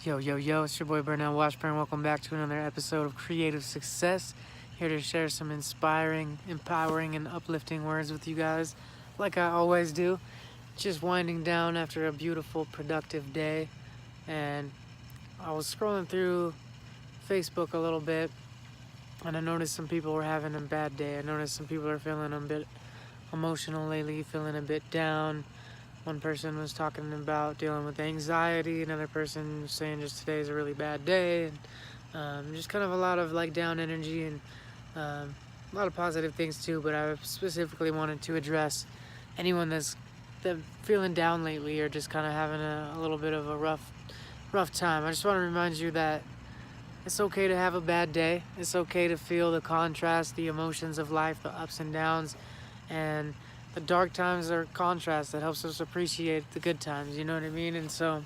Yo, yo, yo, it's your boy Burnell Washburn. Welcome back to another episode of Creative Success. Here to share some inspiring, empowering, and uplifting words with you guys, like I always do. Just winding down after a beautiful, productive day. And I was scrolling through Facebook a little bit, and I noticed some people were having a bad day. I noticed some people are feeling a bit emotional lately, feeling a bit down. One person was talking about dealing with anxiety. Another person was saying just today's a really bad day. And just kind of a lot of like down energy and a lot of positive things too. But I specifically wanted to address anyone that's feeling down lately or just kind of having a little bit of a rough time. I just want to remind you that it's okay to have a bad day. It's okay to feel the contrast, the emotions of life, the ups and downs, and the dark times are contrast that helps us appreciate the good times, you know what I mean? And so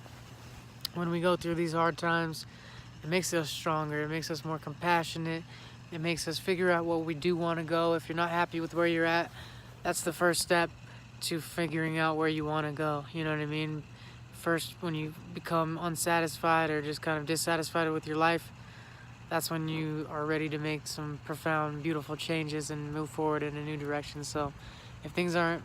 when we go through these hard times, it makes us stronger, it makes us more compassionate, it makes us figure out what we do want to go. If you're not happy with where you're at, that's the first step to figuring out where you want to go, you know what I mean? First, when you become unsatisfied or just kind of dissatisfied with your life, that's when you are ready to make some profound, beautiful changes and move forward in a new direction. So if things aren't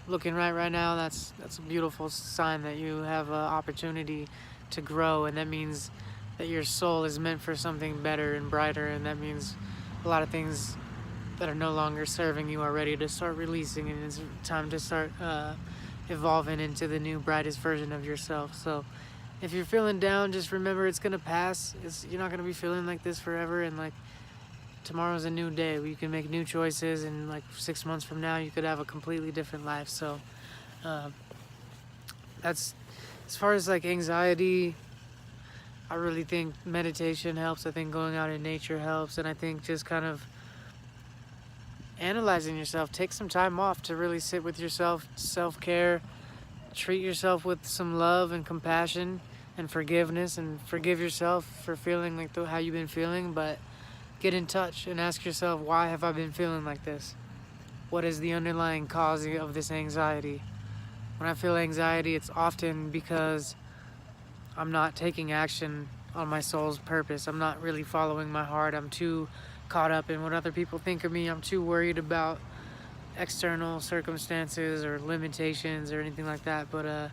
looking right now, that's a beautiful sign that you have an opportunity to grow, and that means that your soul is meant for something better and brighter, and that means a lot of things that are no longer serving you are ready to start releasing, and it's time to start evolving into the new brightest version of yourself. So if you're feeling down, just remember it's gonna pass. You're not gonna be feeling like this forever, and like tomorrow's a new day where you can make new choices, and like 6 months from now you could have a completely different life. So that's as far as like anxiety. I really think meditation helps. I think going out in nature helps, and I think just kind of analyzing yourself, take some time off to really sit with yourself, self-care, treat yourself with some love and compassion and forgiveness, and forgive yourself for feeling like how you've been feeling. But get in touch and ask yourself, why have I been feeling like this? What is the underlying cause of this anxiety? When I feel anxiety, it's often because I'm not taking action on my soul's purpose. I'm not really following my heart. I'm too caught up in what other people think of me. I'm too worried about external circumstances or limitations or anything like that. But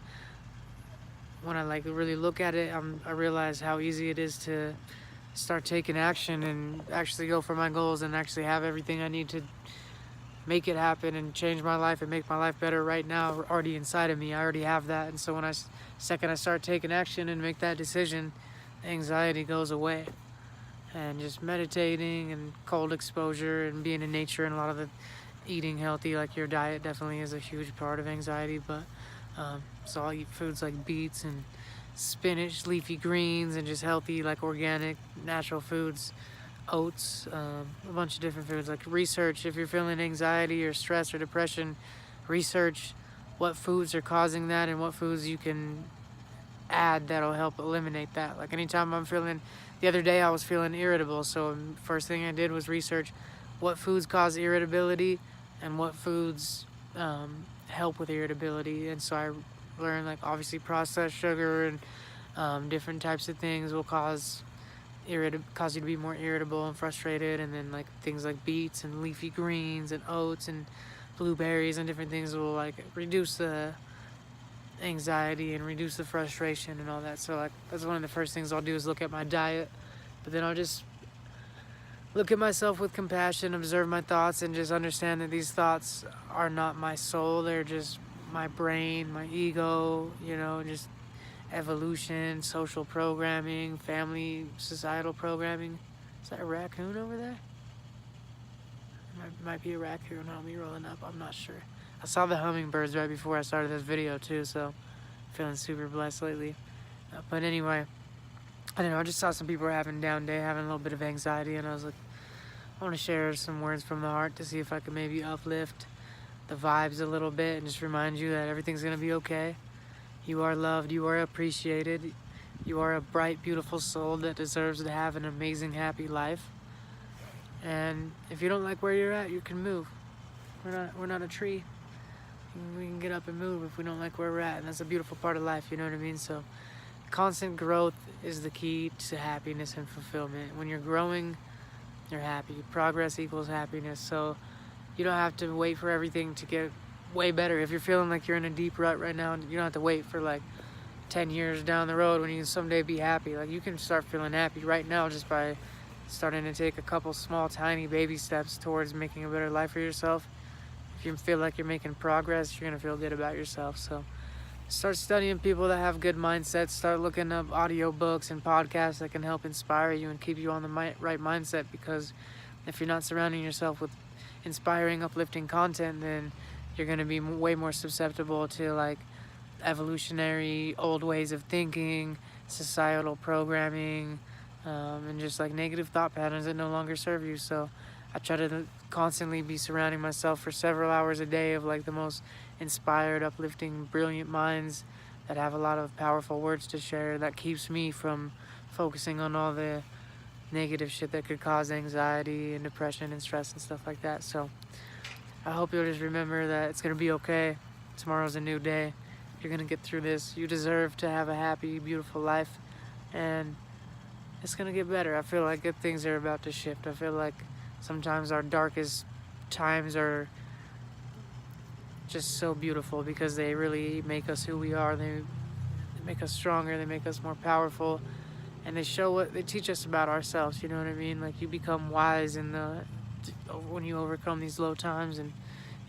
when I like really look at it, I realize how easy it is to start taking action and actually go for my goals and actually have everything I need to make it happen and change my life and make my life better right now already inside of me. I already have that. And so when second I start taking action and make that decision, anxiety goes away. And just meditating and cold exposure and being in nature, and a lot of the eating healthy, like your diet definitely is a huge part of anxiety. But so I'll eat foods like beets and spinach, leafy greens, and just healthy, like organic, natural foods, oats, a bunch of different foods. Like research, if you're feeling anxiety or stress or depression, research what foods are causing that and what foods you can add that'll help eliminate that. Like anytime the other day I was feeling irritable, so first thing I did was research what foods cause irritability and what foods help with irritability. And so I learned, like, obviously processed sugar and different types of things will cause you to be more irritable and frustrated, and then like things like beets and leafy greens and oats and blueberries and different things will like reduce the anxiety and reduce the frustration and all that. So like that's one of the first things I'll do is look at my diet, but then I'll just look at myself with compassion, observe my thoughts, and just understand that these thoughts are not my soul. They're just my brain, my ego, just evolution, social programming, family, societal programming. Is that a raccoon over there? Might be a raccoon on me rolling up. I'm not sure. I saw the hummingbirds right before I started this video too, so feeling super blessed lately. But anyway, I don't know. I just saw some people were having a down day, having a little bit of anxiety, and I was like, I want to share some words from the heart to see if I can maybe uplift the vibes a little bit and just remind you that everything's gonna be okay. You are loved. You are appreciated. You are a bright, beautiful soul that deserves to have an amazing, happy life. And if you don't like where you're at, you can move. We're not a tree. We can get up and move if we don't like where we're at, and that's a beautiful part of life. You know what I mean? So constant growth is the key to happiness and fulfillment. When you're growing, you're happy. Progress equals happiness. So you don't have to wait for everything to get way better. If you're feeling like you're in a deep rut right now, you don't have to wait for like 10 years down the road when you can someday be happy. Like, you can start feeling happy right now just by starting to take a couple small, tiny baby steps towards making a better life for yourself. If you feel like you're making progress, you're gonna feel good about yourself. So start studying people that have good mindsets. Start looking up audiobooks and podcasts that can help inspire you and keep you on the right mindset, because if you're not surrounding yourself with inspiring, uplifting content, then you're going to be way more susceptible to like evolutionary old ways of thinking, societal programming, and just like negative thought patterns that no longer serve you. So I try to constantly be surrounding myself for several hours a day of like the most inspired, uplifting, brilliant minds that have a lot of powerful words to share. That keeps me from focusing on all the negative shit that could cause anxiety and depression and stress and stuff like that. So I hope you'll just remember that it's gonna be okay. Tomorrow's a new day. You're gonna get through this. You deserve to have a happy, beautiful life, and it's gonna get better. I feel like good things are about to shift. I feel like sometimes our darkest times are just so beautiful because they really make us who we are. They make us stronger. They make us more powerful, and they teach us about ourselves. You know what I mean? Like, you become wise when you overcome these low times, and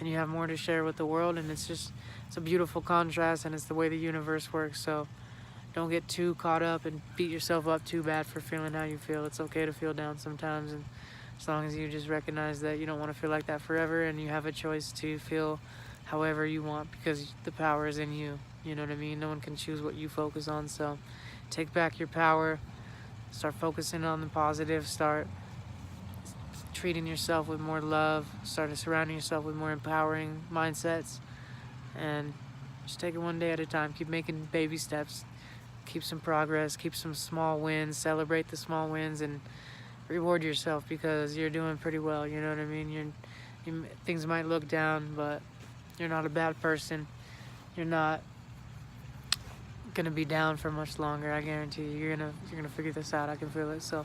you have more to share with the world. And it's a beautiful contrast, and it's the way the universe works. So don't get too caught up and beat yourself up too bad for feeling how you feel. It's okay to feel down sometimes, and as long as you just recognize that you don't want to feel like that forever, and you have a choice to feel however you want, because the power is in you. You know what I mean? No one can choose what you focus on. So take back your power. Start focusing on the positive. Start treating yourself with more love. Start surrounding yourself with more empowering mindsets, and just take it one day at a time. Keep making baby steps. Keep some progress. Keep some small wins. Celebrate the small wins and reward yourself, because you're doing pretty well. You know what I mean? Things might look down, but you're not a bad person. You're not gonna be down for much longer. I guarantee you. You're gonna figure this out. I can feel it. So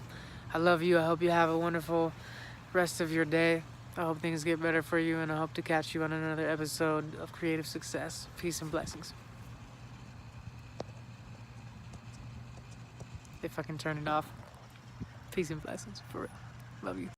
I love you. I hope you have a wonderful rest of your day. I hope things get better for you, and I hope to catch you on another episode of Creative Success. Peace and blessings. If I can turn it off. Peace and blessings, for real. Love you.